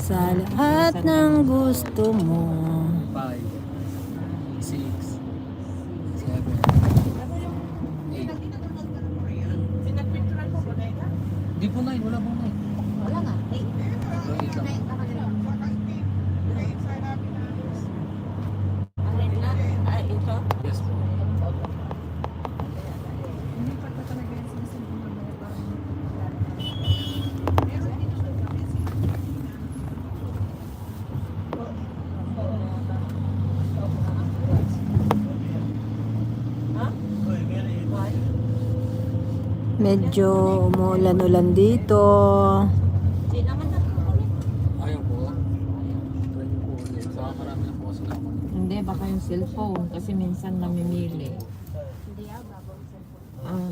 sa lahat ng gusto mo. 5, 6, 7, 8. Hindi po, Nay. Wala po, Nay. Wala nga. Wait lang. Ito? Yes po. Medyo umulan-ulan dito. Di naman nagkukulit. Ayaw po. Try niyo po ulit. Saka marami na po kasi naman. Hindi, baka yung cellphone kasi minsan namimili. Hindi bago ang cellphone. Ah,